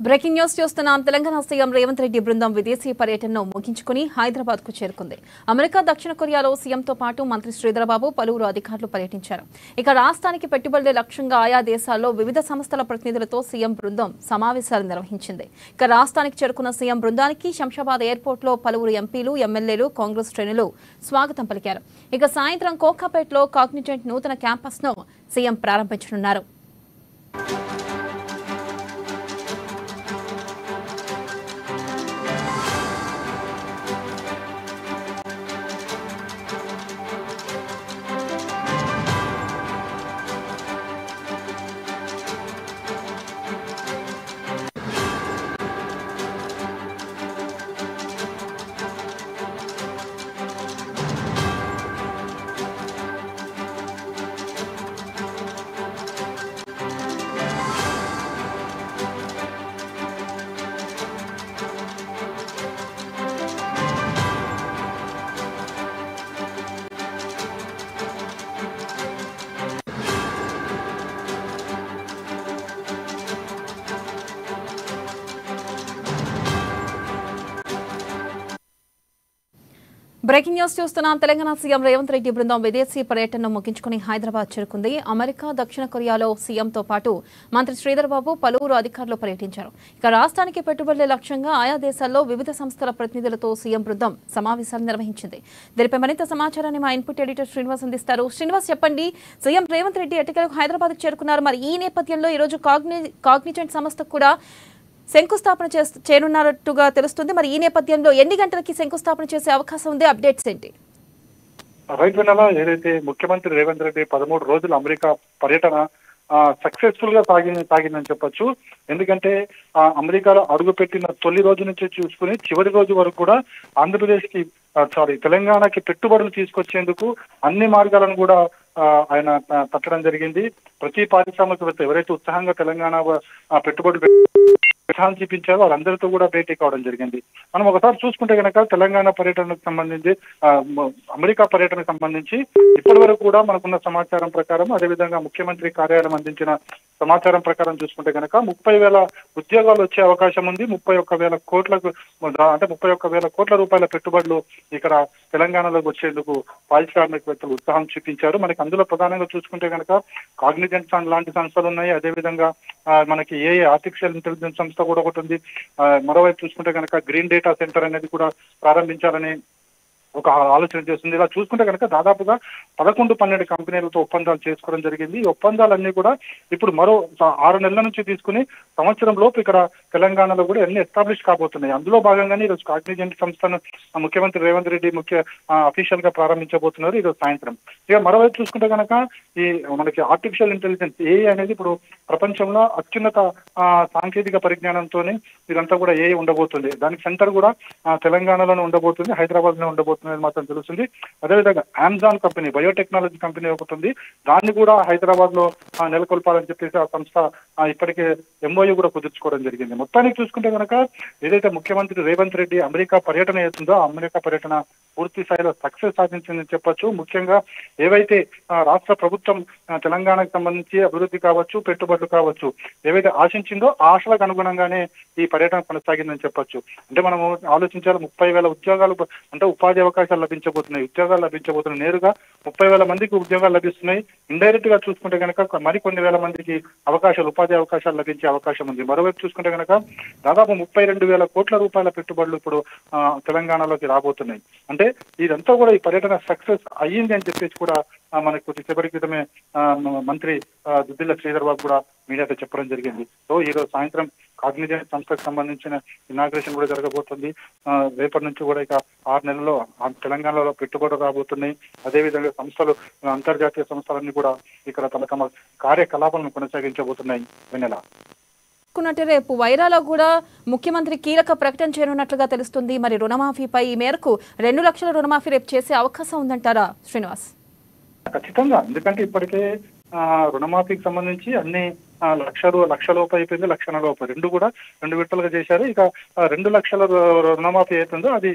Breaking news చూస్తున్నాం. Telangana CM Revanth Reddy బృందం విదేశీ పర్యటనను ముగించుకుని హైదరాబాద్ కు చేరుకుంది. అమెరికా, దక్షిణ కొరియాలో సీఎంతో పాటు మంత్రి శ్రీధరబాబు, పలువురు అధికారులు పర్యటించారు. ఇక రాష్ట్రానికి పెట్టుబడుల లక్ష్యంగా ఆయా దేశాల్లో వివిధ సంస్థల ప్రతినిధులతో సీఎం బృందం సమావేశాలు నిర్వహించింది. ఇక రాష్ట్రానికి చేరుకున్న సీఎం బృందానికి శంషాబాద్ ఎయిర్పోర్ట్లో పలువురు ఎంపీలు, ఎమ్మెల్యేలు, కాంగ్రెస్ శ్రేణులు స్వాగతం పలికారు. ఇక సాయంత్రం కోకాపేటలో కాగ్నిజెంట్ నూతన క్యాంపస్ ను సీఎం ప్రారంభించనున్నారు. బ్రేకింగ్ న్యూస్ చూస్తున్నాం. తెలంగాణ సీఎం రేవంత్ రెడ్డి బృందం విదేశీ పర్యటనను ముగించుకుని హైదరాబాద్ చేరుకుంది. అమెరికా, దక్షిణ కొరియాలో సీఎంతో పాటు మంత్రి శ్రీధరబాబు, పలువురు అధికారులు పర్యటించారు. ఇక రాష్ట్రానికి పెట్టుబడుల లక్ష్యంగా ఆయా దేశాల్లో వివిధ సంస్థల ప్రతినిధులతో సీఎం బృందం సమావేశాలు నిర్వహించింది. దీనిపై మరింత సమాచారాన్ని మా ఇన్పుట్ ఎడిటర్ శ్రీనివాస్ అందిస్తారు. శ్రీనివాస్, చెప్పండి, సీఎం రేవంత్ రెడ్డి ఎట్టకేలకు హైదరాబాద్ చేరుకున్నారు. మరి ఈ నేపథ్యంలో ఈరోజు కాగ్నిజెంట్ సంస్థకు కూడా శంకుస్థాపన చేయనున్నట్టుగా తెలుస్తుంది. మరి ఈ నేపథ్యంలో ఎన్ని గంటలకి శంకుస్థాపన చేసే అవకాశం ఉంది? అప్డేట్స్ ఏంటి? రైట్ వినాలా, ఏదైతే ముఖ్యమంత్రి రేవంత్ రెడ్డి 13 రోజుల అమెరికా పర్యటన సక్సెస్ఫుల్ గా సాగిందని చెప్పొచ్చు. ఎందుకంటే అమెరికాలో అడుగుపెట్టిన తొలి రోజు నుంచి చూసుకుని చివరి రోజు వరకు కూడా ఆంధ్రప్రదేశ్ కి తెలంగాణకి పెట్టుబడులు తీసుకొచ్చేందుకు అన్ని మార్గాలను కూడా ఆయన తట్టడం జరిగింది. ప్రతి పారిశ్రామికవేత్త ఎవరైతే ఉత్సాహంగా తెలంగాణ పెట్టుబడులు విధానం చూపించారో వాళ్ళందరితో కూడా భేటీ కావడం జరిగింది. మనం ఒకసారి చూసుకుంటే కనుక తెలంగాణ పర్యటనకు సంబంధించి అమెరికా పర్యటనకు సంబంధించి ఇప్పటి వరకు కూడా మనకున్న సమాచారం ప్రకారం, అదేవిధంగా ముఖ్యమంత్రి కార్యాలయం అందించిన సమాచారం ప్రకారం చూసుకుంటే కనుక 30,000 ఉద్యోగాలు వచ్చే అవకాశం ఉంది. 31,000 కోట్లకు అంటే 31,000 కోట్ల రూపాయల పెట్టుబడులు ఇక్కడ తెలంగాణలోకి వచ్చేందుకు పారిశ్రామికవేత్తలు ఉత్సాహం చూపించారు. మనకి అందులో ప్రధానంగా చూసుకుంటే కనుక కాగ్నిజెంట్ లాంటి సంస్థలు ఉన్నాయి. అదేవిధంగా మనకి ఆర్టిఫిషియల్ ఇంటెలిజెన్స్ సంస్థ కూడా ఒకటి ఉంది. మరోవైపు చూసుకుంటే కనుక గ్రీన్ డేటా సెంటర్ అనేది కూడా ప్రారంభించాలని ఒక ఆలోచన చేస్తుంది. ఇలా చూసుకుంటే కనుక దాదాపుగా 11-12 కంపెనీలతో ఒప్పందాలు చేసుకోవడం జరిగింది. ఈ ఒప్పందాలన్నీ కూడా ఇప్పుడు మరో 6 నెలల నుంచి తీసుకుని సంవత్సరం లోపు ఇక్కడ తెలంగాణలో కూడా అన్ని ఎస్టాబ్లిష్ కాబోతున్నాయి. అందులో భాగంగానే ఈరోజు కాగ్నిజెంట్ సంస్థను ముఖ్యమంత్రి రేవంత్ రెడ్డి అఫీషియల్ గా ప్రారంభించబోతున్నారు ఈరోజు సాయంత్రం. ఇక మరోవైపు చూసుకుంటే కనుక ఈ మనకి ఆర్టిఫిషియల్ ఇంటెలిజెన్స్ అనేది ఇప్పుడు ప్రపంచంలో అత్యున్నత సాంకేతిక పరిజ్ఞానంతో ఇదంతా కూడా ఉండబోతుంది. దానికి సెంటర్ కూడా తెలంగాణలోనే ఉండబోతుంది, హైదరాబాద్ లో ఉండబోతుంది మాత్రం తెలుస్తుంది. అదేవిధంగా అమెజాన్ కంపెనీ, బయోటెక్నాలజీ కంపెనీ ఒకటి ఉంది, దాన్ని కూడా హైదరాబాద్ లో నెలకొల్పాలని చెప్పేసి ఆ సంస్థ ఇప్పటికే MOU కూడా కుదుర్చుకోవడం జరిగింది. మొత్తానికి చూసుకుంటే కనుక ఏదైతే ముఖ్యమంత్రి రేవంత్ రెడ్డి అమెరికా పర్యటన చేస్తుందో ఆ అమెరికా పర్యటన పూర్తి స్థాయిలో సక్సెస్ సాధించిందని చెప్పొచ్చు. ముఖ్యంగా ఏవైతే రాష్ట్ర ప్రభుత్వం తెలంగాణకు సంబంధించి అభివృద్ధి కావచ్చు, పెట్టుబడులు కావచ్చు, ఏవైతే ఆశించిందో ఆశలకు అనుగుణంగానే ఈ పర్యటన కొనసాగిందని చెప్పొచ్చు. అంటే మనము ఆలోచించాలి, 30,000 ఉద్యోగాలు అంటే ఉపాధి అవకాశాలు లభించబోతున్నాయి. నేరుగా 30,000 మందికి ఉద్యోగాలు లభిస్తున్నాయి. ఇండైరెక్ట్ గా చూసుకుంటే కనుక మరికొన్ని వేల మందికి ఉపాధి అవకాశాలు లభించే అవకాశం ఉంది. మరోవైపు చూసుకుంటే కనుక దాదాపు 32,000 కోట్ల రూపాయల పెట్టుబడులు ఇప్పుడు తెలంగాణలోకి రాబోతున్నాయి. అంటే ఇదంతా కూడా ఈ పర్యటన సక్సెస్ అయ్యింది అని చెప్పేసి కూడా మనకు కొద్దిసేపటి క్రితమే మంత్రి దుద్దిల్ల శ్రీధర్బాబు కూడా మీడియాతో చెప్పడం జరిగింది. సో ఈరోజు సాయంత్రం కాగ్నిజెంట్ సంస్థకు సంబంధించిన ఇనాగ్రేషన్ కూడా జరగబోతుంది. రేపటి నుంచి కూడా ఇక 6 నెలల్లో తెలంగాణలో పెట్టుబడులు రాబోతున్నాయి. అదేవిధంగా సంస్థలు, అంతర్జాతీయ సంస్థలన్నీ కూడా ఇక్కడ తమ కార్యకలాపాలను కొనసాగించబోతున్నాయి. వెన్నెల, రేపు వైరాలో కూడా ముఖ్యమంత్రి కీలక ప్రకటన చేయనున్నట్లుగా తెలుస్తుంది. మరి రుణమాఫీపై ఈ మేరకు 2 లక్షల రుణమాఫీ రేపు చేసే అవకాశం ఉందంటారా శ్రీనివాస్? ఖచ్చితంగా, ఎందుకంటే ఇప్పటికే రుణమాఫీకి సంబంధించి అన్ని లక్ష లోపు అయిపోయింది, 1,40,000 రెండు కూడా 2 విడతలుగా చేశారు. ఇక 2 లక్షల రుణమాఫీ అవుతుందో అది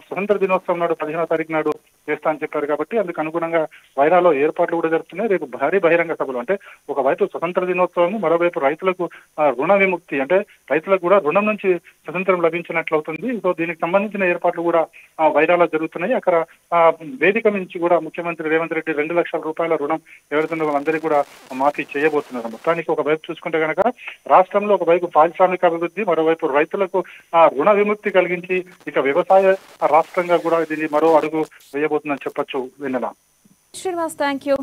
స్వతంత్ర దినోత్సవం నాడు 15వ తారీఖు నాడు చేస్తా అని చెప్పారు. కాబట్టి అందుకు అనుగుణంగా వైరాలో ఏర్పాట్లు కూడా జరుగుతున్నాయి. రేపు భారీ బహిరంగ సభలు, అంటే ఒకవైపు స్వతంత్ర దినోత్సవం, మరోవైపు రైతులకు రుణ విముక్తి, అంటే రైతులకు కూడా రుణం నుంచి స్వతంత్రం లభించినట్లు అవుతుంది. సో దీనికి సంబంధించిన ఏర్పాట్లు కూడా వైరాలో జరుగుతున్నాయి. అక్కడ వేదిక నుంచి కూడా ముఖ్యమంత్రి రేవంత్ రెడ్డి 2 లక్షల రూపాయల రుణం ఎవరితుందో వాళ్ళందరికీ కూడా మాఫీ చేయబోతున్నారు. మొత్తానికి ఒకవైపు చూసుకుంటే కనుక రాష్ట్రంలో ఒకవైపు పారిశ్రామిక అభివృద్ధి, మరోవైపు రైతులకు రుణ విముక్తి కలిగించి ఇక వ్యవసాయ రాష్ట్రంగా కూడా దీన్ని మరో అడుగు వేయబోతుందని చెప్పొచ్చు. వెన్నెల. Srinivas, thank you.